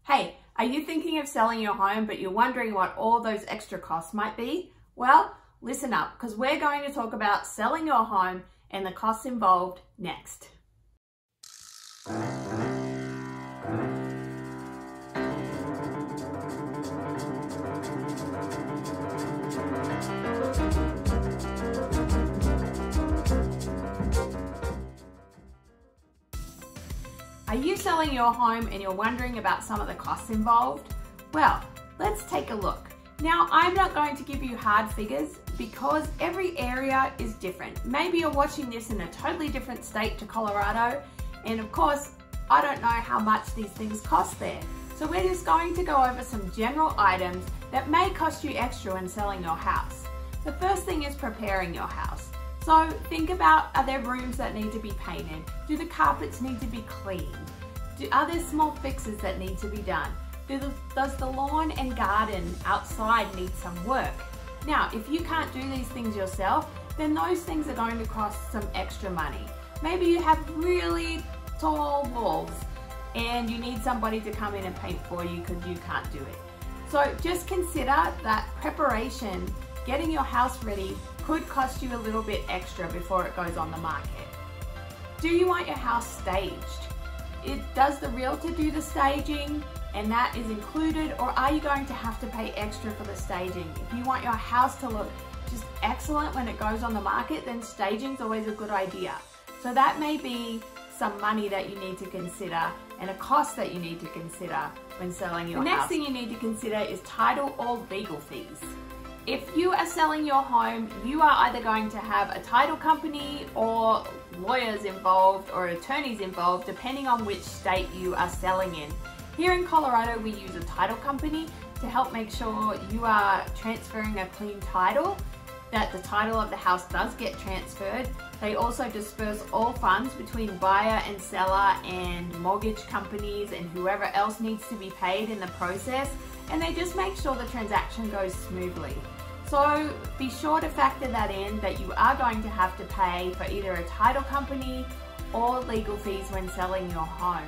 Hey, are you thinking of selling your home but you're wondering what all those extra costs might be? Well, listen up because we're going to talk about selling your home and the costs involved next. Are you selling your home and you're wondering about some of the costs involved? Well, let's take a look. Now, I'm not going to give you hard figures because every area is different. Maybe you're watching this in a totally different state to Colorado, and of course, I don't know how much these things cost there. So we're just going to go over some general items that may cost you extra when selling your house. The first thing is preparing your house. So think about, are there rooms that need to be painted? Do the carpets need to be cleaned? Are there small fixes that need to be done? Does the lawn and garden outside need some work? Now, if you can't do these things yourself, then those things are going to cost some extra money. Maybe you have really tall walls and you need somebody to come in and paint for you because you can't do it. So just consider that preparation, getting your house ready, could cost you a little bit extra before it goes on the market. Do you want your house staged? Does the realtor do the staging and that is included, or are you going to have to pay extra for the staging? If you want your house to look just excellent when it goes on the market, then staging is always a good idea. So that may be some money that you need to consider and a cost that you need to consider when selling your house. The next thing you need to consider is title or legal fees. If you are selling your home, you are either going to have a title company or lawyers involved or attorneys involved, depending on which state you are selling in. Here in Colorado, we use a title company to help make sure you are transferring a clean title, that the title of the house does get transferred. They also disperse all funds between buyer and seller and mortgage companies and whoever else needs to be paid in the process, and they just make sure the transaction goes smoothly. So be sure to factor that in, that you are going to have to pay for either a title company or legal fees when selling your home.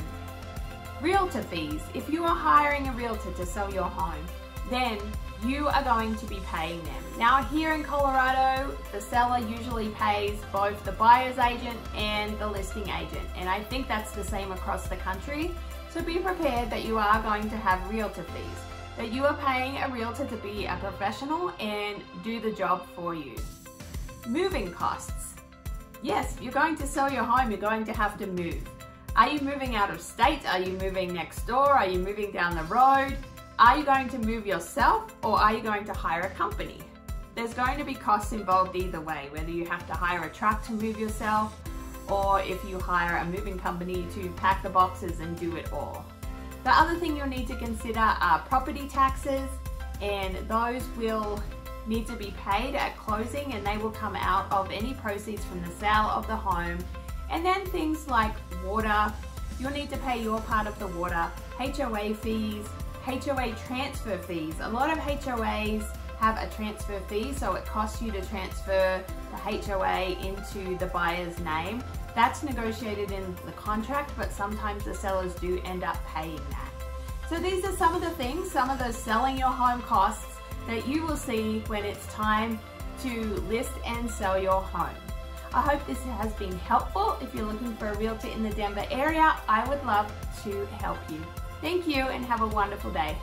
Realtor fees. If you are hiring a realtor to sell your home, then you are going to be paying them. Now here in Colorado, the seller usually pays both the buyer's agent and the listing agent, and I think that's the same across the country. So be prepared that you are going to have realtor fees, that you are paying a realtor to be a professional and do the job for you. Moving costs. Yes, if you're going to sell your home, you're going to have to move. Are you moving out of state? Are you moving next door? Are you moving down the road? Are you going to move yourself, or are you going to hire a company? There's going to be costs involved either way, whether you have to hire a truck to move yourself or if you hire a moving company to pack the boxes and do it all. The other thing you'll need to consider are property taxes, and those will need to be paid at closing, and they will come out of any proceeds from the sale of the home. And then things like water, you'll need to pay your part of the water, HOA fees, HOA transfer fees. A lot of HOAs have a transfer fee, so it costs you to transfer the HOA into the buyer's name. That's negotiated in the contract, but sometimes the sellers do end up paying that. So these are some of the things, some of those selling your home costs that you will see when it's time to list and sell your home. I hope this has been helpful. If you're looking for a realtor in the Denver area, I would love to help you. Thank you and have a wonderful day.